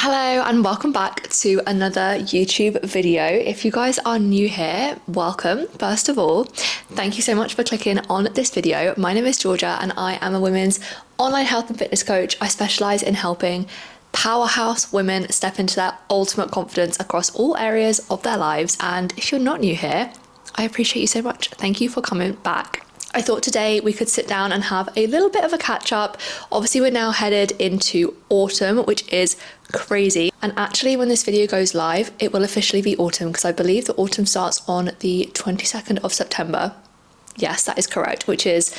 Hello and welcome back to another YouTube video. If you guys are new here, welcome. First of all, thank you so much for clicking on this video. My name is Georgia and I am a women's online health and fitness coach. I specialize in helping powerhouse women step into their ultimate confidence across all areas of their lives. And if you're not new here, I appreciate you so much. Thank you for coming back. I thought today we could sit down and have a little bit of a catch up. Obviously, we're now headed into autumn, which is crazy. And actually, when this video goes live, it will officially be autumn because I believe the autumn starts on the 22nd of September. Yes, that is correct, which is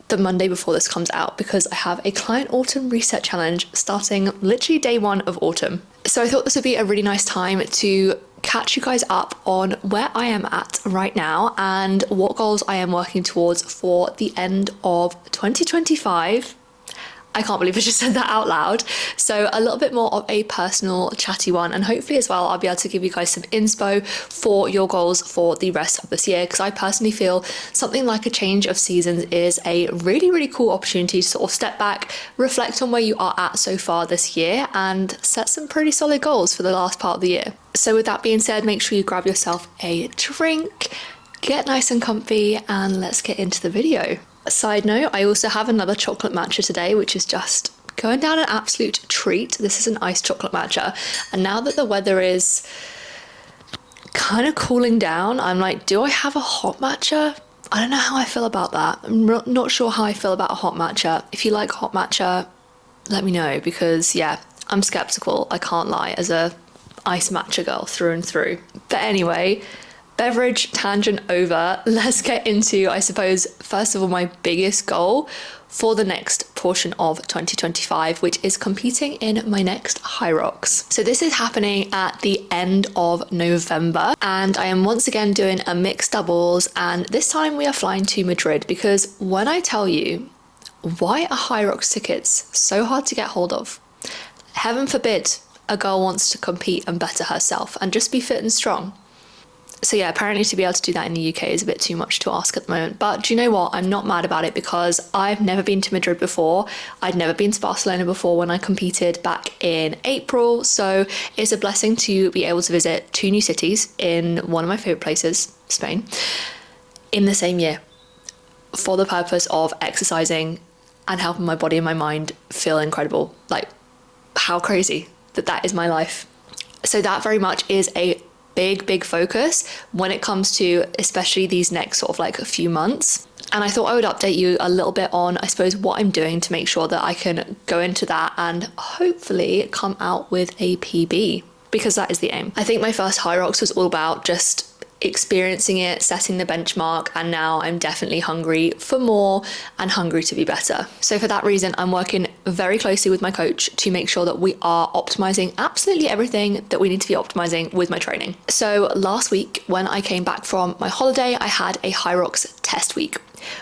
the Monday before this comes out because I have a client autumn reset challenge starting literally day one of autumn. So I thought this would be a really nice time to catch you guys up on where I am at right now and what goals I am working towards for the end of 2025. I can't believe I just said that out loud. So a little bit more of a personal chatty one, and hopefully as well I'll be able to give you guys some inspo for your goals for the rest of this year, because I personally feel something like a change of seasons is a really cool opportunity to sort of step back, reflect on where you are at so far this year and set some pretty solid goals for the last part of the year. So with that being said, make sure you grab yourself a drink, get nice and comfy, and let's get into the video. Side note, I also have another chocolate matcha today, which is just going down an absolute treat. This is an iced chocolate matcha. And now that the weather is kind of cooling down, I'm like, do I have a hot matcha? I don't know how I feel about that. I'm not sure how I feel about a hot matcha. If you like hot matcha, let me know, because yeah, I'm skeptical. I can't lie, as a iced matcha girl through and through. But anyway, beverage tangent over. Let's get into, I suppose, first of all, my biggest goal for the next portion of 2025, which is competing in my next Hyrox. So this is happening at the end of November, and I am once again doing a mixed doubles, and this time we are flying to Madrid, because when I tell you why are Hyrox tickets so hard to get hold of, heaven forbid a girl wants to compete and better herself and just be fit and strong. So yeah, apparently to be able to do that in the UK is a bit too much to ask at the moment. But do you know what? I'm not mad about it because I've never been to Madrid before. I'd never been to Barcelona before when I competed back in April. So it's a blessing to be able to visit two new cities in one of my favorite places, Spain, in the same year for the purpose of exercising and helping my body and my mind feel incredible. Like, how crazy that is my life. So that very much is a big focus when it comes to especially these next sort of like a few months. And I thought I would update you a little bit on, I suppose, what I'm doing to make sure that I can go into that and hopefully come out with a PB, because that is the aim. I think my first Hyrox was all about just experiencing it, setting the benchmark, and now I'm definitely hungry for more and hungry to be better. So for that reason, I'm working very closely with my coach to make sure that we are optimizing absolutely everything that we need to be optimizing with my training. So last week when I came back from my holiday, I had a Hyrox test week,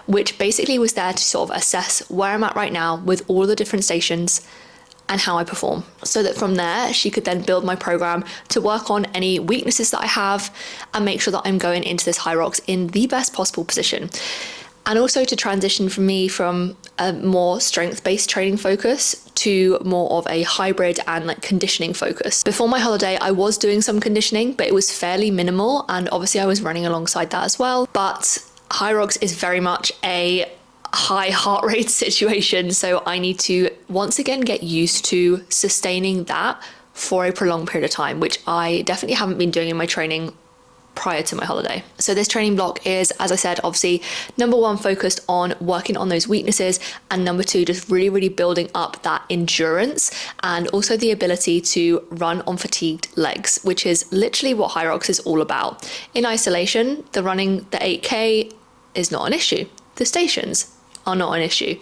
which basically was there to sort of assess where I'm at right now with all the different stations and how I perform, so that from there she could then build my program to work on any weaknesses that I have and make sure that I'm going into this Hyrox in the best possible position. And also to transition from me from a more strength-based training focus to more of a hybrid and like conditioning focus. Before my holiday, I was doing some conditioning, but it was fairly minimal, and obviously I was running alongside that as well. But Hyrox is very much a high heart rate situation, so I need to once again get used to sustaining that for a prolonged period of time, which I definitely haven't been doing in my training prior to my holiday. So this training block is, as I said, obviously number one, focused on working on those weaknesses, and number two, just really building up that endurance and also the ability to run on fatigued legs, which is literally what Hyrox is all about. In isolation, the running the 8K is not an issue. The stations are not an issue.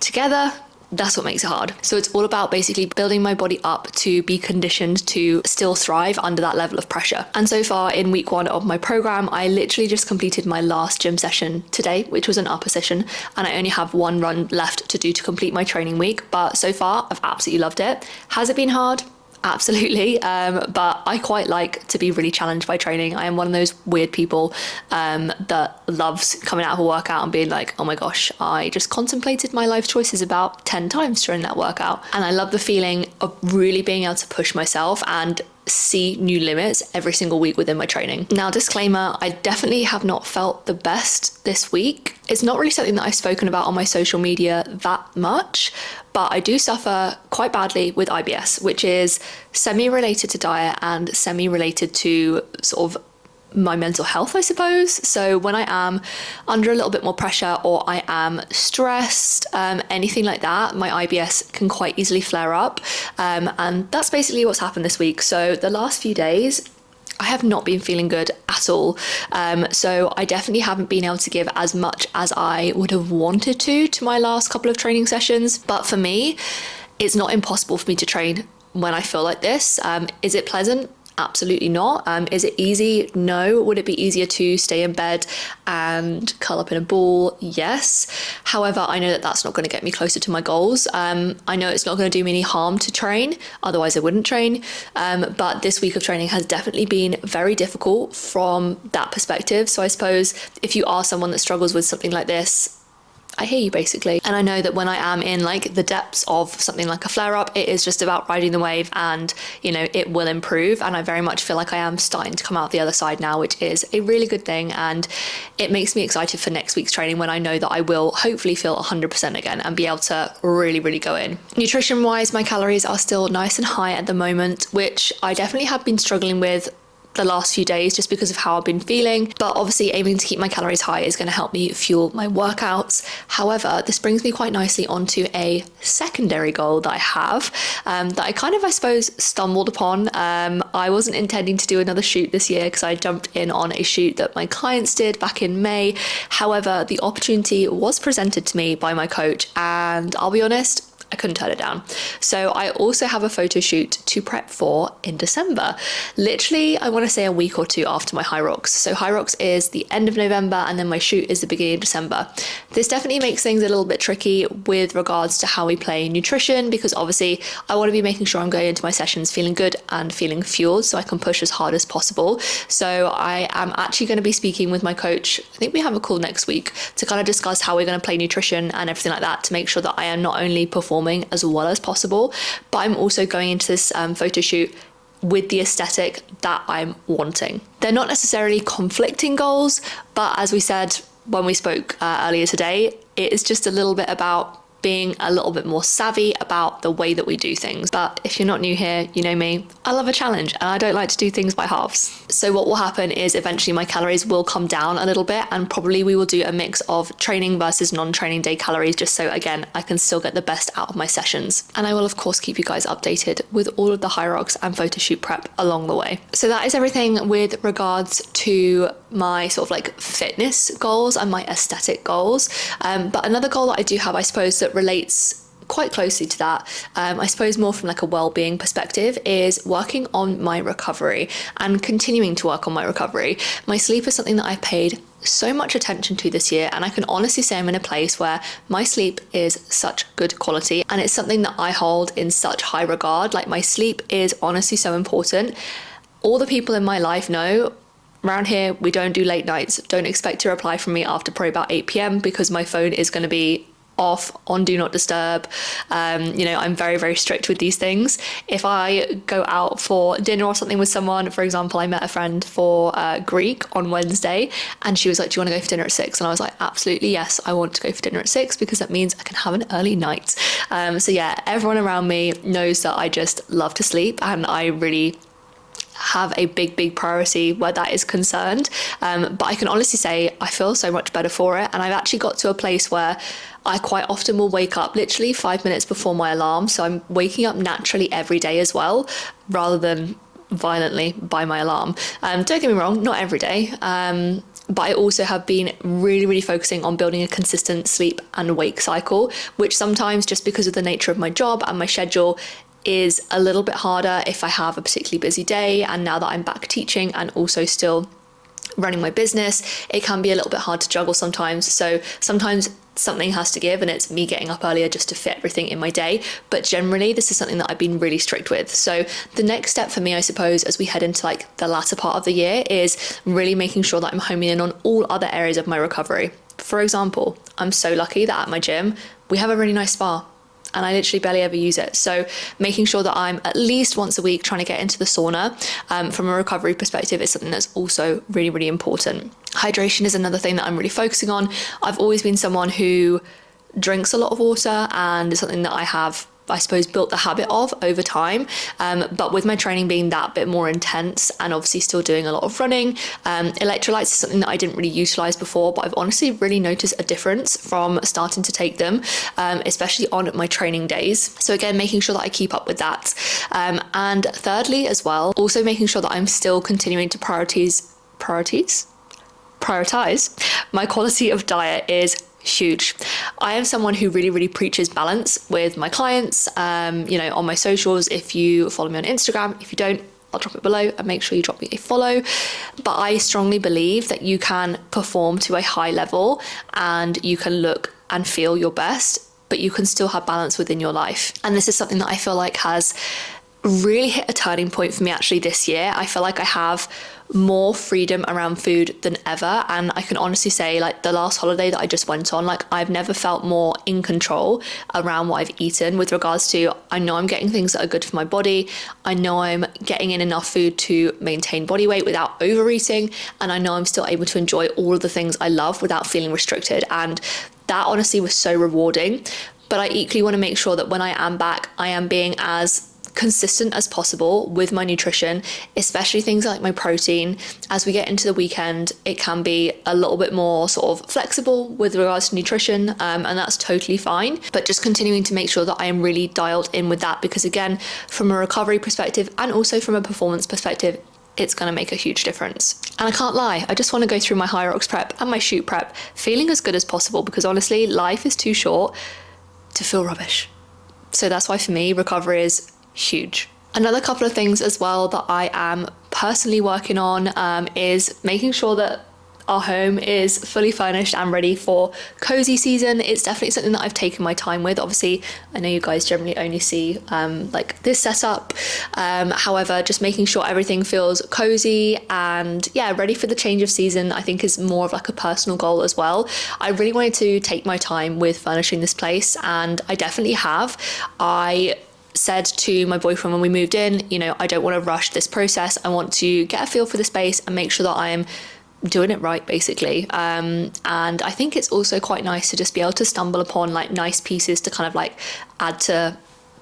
Together, that's what makes it hard. So it's all about basically building my body up to be conditioned to still thrive under that level of pressure. And so far in week one of my program, I literally just completed my last gym session today, which was an upper session, and I only have one run left to do to complete my training week. But so far, I've absolutely loved it. Has it been hard? Absolutely. But I quite like to be really challenged by training. I am one of those weird people that loves coming out of a workout and being like, oh my gosh, I just contemplated my life choices about 10 times during that workout. And I love the feeling of really being able to push myself and see new limits every single week within my training. Now, disclaimer, I definitely have not felt the best this week. It's not really something that I've spoken about on my social media that much, but I do suffer quite badly with IBS, which is semi-related to diet and semi-related to sort of my mental health, I suppose. So when I am under a little bit more pressure or I am stressed, anything like that, my IBS can quite easily flare up. And that's basically what's happened this week. So the last few days, I have not been feeling good at all. So I definitely haven't been able to give as much as I would have wanted to my last couple of training sessions. But for me, it's not impossible for me to train when I feel like this. Is it pleasant? Absolutely not. Is it easy? No. Would it be easier to stay in bed and curl up in a ball? Yes. However, I know that that's not going to get me closer to my goals. I know it's not going to do me any harm to train, otherwise I wouldn't train. But this week of training has definitely been very difficult from that perspective. So I suppose if you are someone that struggles with something like this, I hear you basically. And I know that when I am in like the depths of something like a flare up, it is just about riding the wave and, you know, it will improve. And I very much feel like I am starting to come out the other side now, which is a really good thing. And it makes me excited for next week's training when I know that I will hopefully feel 100% again and be able to really, really go in. Nutrition wise, my calories are still nice and high at the moment, which I definitely have been struggling with the last few days just because of how I've been feeling, but obviously aiming to keep my calories high is going to help me fuel my workouts. However, this brings me quite nicely onto a secondary goal that I have that I kind of, I suppose, stumbled upon. I wasn't intending to do another shoot this year because I jumped in on a shoot that my clients did back in May. However, the opportunity was presented to me by my coach, and I'll be honest, I couldn't turn it down. So I also have a photo shoot to prep for in December. Literally, I want to say a week or two after my High Rocks. So High Rocks is the end of November and then my shoot is the beginning of December. This definitely makes things a little bit tricky with regards to how we play nutrition, because obviously I want to be making sure I'm going into my sessions feeling good and feeling fueled so I can push as hard as possible. So I am actually going to be speaking with my coach. I think we have a call next week to kind of discuss how we're going to play nutrition and everything like that to make sure that I am not only performing as well as possible, but I'm also going into this photo shoot with the aesthetic that I'm wanting. They're not necessarily conflicting goals, but as we said when we spoke earlier today, it is just a little bit about being a little bit more savvy about the way that we do things. But if you're not new here, you know me, I love a challenge and I don't like to do things by halves. So what will happen is eventually my calories will come down a little bit, and probably we will do a mix of training versus non-training day calories, just so again, I can still get the best out of my sessions. And I will of course keep you guys updated with all of the High Rocks and photo shoot prep along the way. So that is everything with regards to my sort of like fitness goals and my aesthetic goals. But another goal that I do have, I suppose, that relates quite closely to that, I suppose more from like a well-being perspective, is working on my recovery and continuing to work on my recovery. My sleep is something that I've paid so much attention to this year, and I can honestly say I'm in a place where my sleep is such good quality and it's something that I hold in such high regard. Like, my sleep is honestly so important. All the people in my life know around here we don't do late nights. Don't expect a reply from me after probably about 8 p.m. because my phone is going to be off on do not disturb. You know, I'm very, very strict with these things. If I go out for dinner or something with someone, for example, I met a friend for Greek on Wednesday, and she was like, do you want to go for dinner at 6? And I was like, absolutely, yes, I want to go for dinner at 6 because that means I can have an early night. So yeah, everyone around me knows that I just love to sleep, and I really have a big priority where that is concerned. But I can honestly say I feel so much better for it, and I've actually got to a place where I quite often will wake up literally 5 minutes before my alarm, so I'm waking up naturally every day as well, rather than violently by my alarm. Don't get me wrong, not every day, but I also have been really focusing on building a consistent sleep and wake cycle, which sometimes, just because of the nature of my job and my schedule, is a little bit harder if I have a particularly busy day. And now that I'm back teaching and also still running my business, it can be a little bit hard to juggle sometimes. So sometimes something has to give, and it's me getting up earlier just to fit everything in my day. But generally, this is something that I've been really strict with. So the next step for me, I suppose, as we head into like the latter part of the year, is really making sure that I'm homing in on all other areas of my recovery. For example, I'm so lucky that at my gym, we have a really nice spa, and I literally barely ever use it. So making sure that I'm at least once a week trying to get into the sauna from a recovery perspective is something that's also really, really important. Hydration is another thing that I'm really focusing on. I've always been someone who drinks a lot of water, and it's something that I have, I suppose, built the habit of over time. But with my training being that bit more intense and obviously still doing a lot of running, electrolytes is something that I didn't really utilize before, but I've honestly really noticed a difference from starting to take them, especially on my training days. So again, making sure that I keep up with that. And thirdly as well, also making sure that I'm still continuing to prioritize my quality of diet is huge. I am someone who really, really preaches balance with my clients, on my socials. If you follow me on Instagram, if you don't, I'll drop it below, and make sure you drop me a follow. But I strongly believe that you can perform to a high level and you can look and feel your best, but you can still have balance within your life. And this is something that I feel like has really hit a turning point for me actually this year. I feel like I have more freedom around food than ever, and I can honestly say, like, the last holiday that I just went on, like, I've never felt more in control around what I've eaten with regards to, I know I'm getting things that are good for my body, I know I'm getting in enough food to maintain body weight without overeating, and I know I'm still able to enjoy all of the things I love without feeling restricted. And that honestly was so rewarding. But I equally want to make sure that when I am back, I am being as consistent as possible with my nutrition, especially things like my protein. As we get into the weekend, it can be a little bit more sort of flexible with regards to nutrition, and that's totally fine. But just continuing to make sure that I am really dialed in with that, because again, from a recovery perspective and also from a performance perspective, it's going to make a huge difference. And I can't lie, I just want to go through my Hyrox prep and my shoot prep feeling as good as possible, because honestly, life is too short to feel rubbish. So that's why for me, recovery is huge. Another couple of things as well that I am personally working on is making sure that our home is fully furnished and ready for cozy season. It's definitely something that I've taken my time with. Obviously, I know you guys generally only see like this setup. However, just making sure everything feels cozy and ready for the change of season, I think is more of like a personal goal as well. I really wanted to take my time with furnishing this place, and I definitely have. I said to my boyfriend when we moved in, I don't want to rush this process. I want to get a feel for the space and make sure that I am doing it right, basically. And I think it's also quite nice to just be able to stumble upon like nice pieces to kind of like add to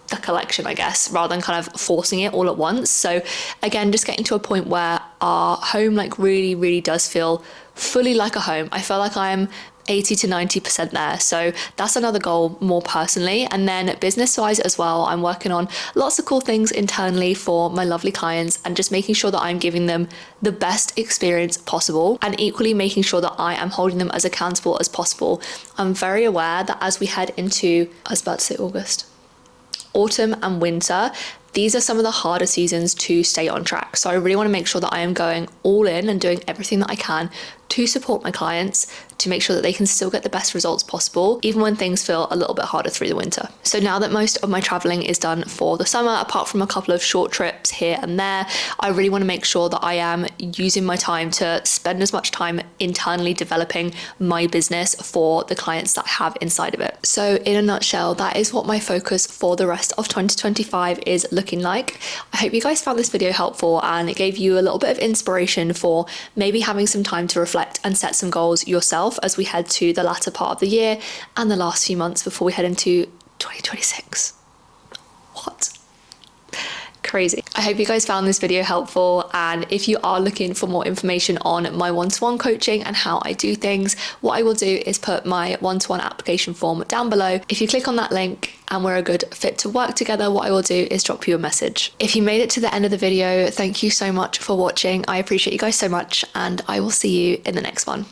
the collection, I guess, rather than kind of forcing it all at once. So again, just getting to a point where our home like really, really does feel fully like a home. I feel like I'm 80 to 90% there. So that's another goal more personally. And then business wise as well, I'm working on lots of cool things internally for my lovely clients, and just making sure that I'm giving them the best experience possible, and equally making sure that I am holding them as accountable as possible. I'm very aware that as we head into, I was about to say August, autumn and winter, these are some of the harder seasons to stay on track. So I really want to make sure that I am going all in and doing everything that I can to support my clients, to make sure that they can still get the best results possible, even when things feel a little bit harder through the winter. So now that most of my traveling is done for the summer, apart from a couple of short trips here and there, I really want to make sure that I am using my time to spend as much time internally developing my business for the clients that I have inside of it. So in a nutshell, that is what my focus for the rest of 2025 is looking like. I hope you guys found this video helpful and it gave you a little bit of inspiration for maybe having some time to reflect and set some goals yourself as we head to the latter part of the year and the last few months before we head into 2026. What? Crazy. I hope you guys found this video helpful, and if you are looking for more information on my one-to-one coaching and how I do things, what I will do is put my one-to-one application form down below. If you click on that link and we're a good fit to work together, what I will do is drop you a message. If you made it to the end of the video, thank you so much for watching. I appreciate you guys so much, and I will see you in the next one.